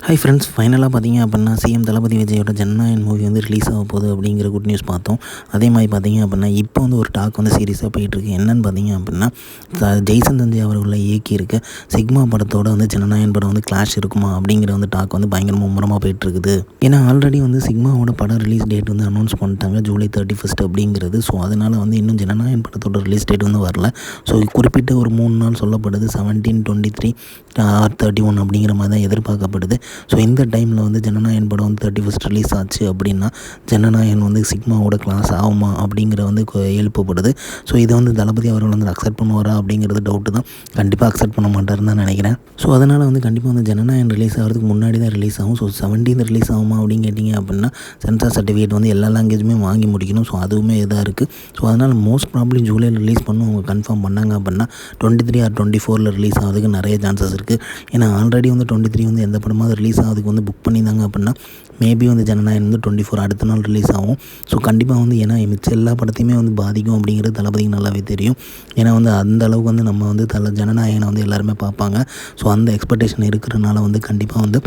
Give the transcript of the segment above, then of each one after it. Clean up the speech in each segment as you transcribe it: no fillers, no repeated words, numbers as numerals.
Hi friends, ஃபைனலாக பார்த்தீங்க அப்படின்னா சிஎம் தளபதி விஜயோட ஜனநாயகன் மூவி வந்து ரிலீஸ் ஆக போகுது அப்படிங்கிற குட் நியூஸ் பார்த்தோம். அதே மாதிரி பார்த்தீங்க அப்படின்னா இப்போ வந்து ஒரு டாக் வந்து சீரியஸாக போயிட்டுருக்கு. என்னென்னு பார்த்தீங்க அப்படின்னா ஜெய்சன் தஞ்சை அவர்களை இயக்கியிருக்க சிக்மா படத்தோட வந்து ஜனநாயகன் படம் வந்து கிளாஷ் இருக்குமா அப்படிங்கிற வந்து டாக் வந்து பயங்கரமாக மும்முரமாக போயிட்டுருக்குது. ஏன்னா ஆல்ரெடி வந்து சிக்மாவோட படம் ரிலீஸ் டேட் வந்து அனௌன்ஸ் பண்ணிட்டாங்க, ஜூலை 31 அப்படிங்கிறது. ஸோ அதனால் வந்து இன்னும் ஜனநாயகன் படத்தோட ரிலீஸ் டேட் வந்து வரல. ஸோ குறிப்பிட்ட ஒரு 3 நாள் சொல்லப்படுது, 17, 23 ஆர் 31 அப்படிங்கிற மாதிரி தான் எதிர்பார்க்கப்படுது. ஸோ இந்த டைமில் வந்து ஜனநாயகன் படம் வந்து 31 ரிலீஸ் ஆச்சு அப்படின்னா ஜனநாயகன் வந்து சிக்மாவோட கிளாஸ் ஆகுமா அப்படிங்கிற வந்து எழுப்பப்படுது. ஸோ இதை வந்து தளபதி அவர்கள் வந்து அக்செப்ட் பண்ணுவாரா அப்படிங்கிறது டவுட்டு தான். கண்டிப்பாக அக்செப்ட் பண்ண மாட்டாருன்னு தான் நினைக்கிறேன். ஸோ அதனால் வந்து கண்டிப்பாக வந்து ஜனநாயகன் ரிலீஸ் ஆகிறதுக்கு முன்னாடி தான் ரிலீஸ் ஆகும். ஸோ 17 ரிலீஸ் ஆகுமா அப்படின்னு கேட்டிங்க அப்படின்னா சென்சார் சர்டிஃபிகேட் வந்து எல்லா லாங்குவேஜுமே வாங்கி முடிக்கணும். ஸோ அதுவுமே இதாக இருக்குது. ஸோ அதனால் மோஸ்ட் ப்ராப்ளி ஜூலையில் ரிலீஸ் பண்ணணும் அவங்க கன்ஃபார்ம் பண்ணாங்க அப்படின்னா 23 ஆர் 24 ரிலீஸ் ஆகிறதுக்கு நிறைய சான்சஸ் இருக்குது. ஏன்னா ஆல்ரெடி வந்து 23 வந்து எந்த படமாவது ரிலீஸ் ஆகிறதுக்கு வந்து புக் பண்ணியிருந்தாங்க அப்படின்னா மேபி வந்து ஜனநாயகன் வந்து 24 அடுத்த நாள் ரிலீஸ் ஆகும். ஸோ கண்டிப்பாக வந்து ஏன்னா மிச்ச எல்லா படத்தையுமே வந்து பாதிக்கும் அப்படிங்கிறது தளபதிக்கு நல்லாவே தெரியும். ஏன்னா வந்து அந்த அளவுக்கு வந்து நம்ம வந்து ஜனநாயகனை வந்து எல்லாருமே பார்ப்பாங்க. ஸோ அந்த எக்ஸ்பெக்டேஷன் இருக்கிறனால வந்து கண்டிப்பாக வந்து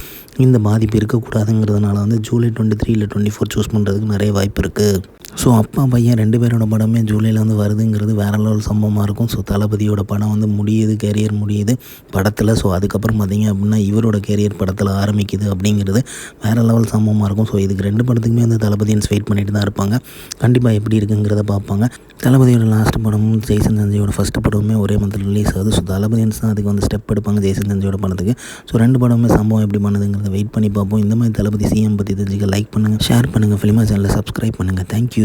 இந்த பாதிப்பு இருக்கக்கூடாதுங்கிறதுனால வந்து ஜூலை 23 இல்லை 24 சூஸ் பண்ணுறதுக்கு நிறைய வாய்ப்பு இருக்குது. ஸோ அப்பா பையன் 2 பேரோட படமே ஜூலையில் வந்து வருதுங்கிறது வேறு லெவல் சம்பவமாக இருக்கும். ஸோ தளபதியோட படம் வந்து முடியுது, கேரியர் முடியுது படத்தில். ஸோ அதுக்கப்புறம் பார்த்திங்க அப்படின்னா இவரோட கேரியர் படத்தில் ஆரம்பிக்குது அப்படிங்கிறது வேறு லெவல் சம்பவமாக இருக்கும். ஸோ இதுக்கு 2 படத்துக்குமே வந்து தளபதியன்ஸ் வெயிட் பண்ணிட்டு தான் இருப்பாங்க. கண்டிப்பாக எப்படி இருக்குங்கிறத பார்ப்பாங்க. தளபதியோட லாஸ்ட் படமும் ஜெய்சன் தஞ்சையோட ஃபஸ்ட் படமுமே ஒரே மந்தில் ரிலீஸ் ஆகுது. ஸோ தளபதியன்ஸ் தான் அதுக்கு வந்து ஸ்டெப் எடுப்பாங்க ஜெய்சன் தஞ்சையோட படத்துக்கு. ஸோ 2 படமே சம்பவம் எப்படி பண்ணுதுங்கிறத வெயிட் பண்ணி பார்ப்போம். இந்த மாதிரி தளபதி சிஎம் பற்றி தெரிஞ்சுக்க லைக் பண்ணுங்கள், ஷேர் பண்ணுங்கள், ஃபிலிமா சேனலை சப்ஸ்கிரைப் பண்ணுங்கள். தேங்க்யூ.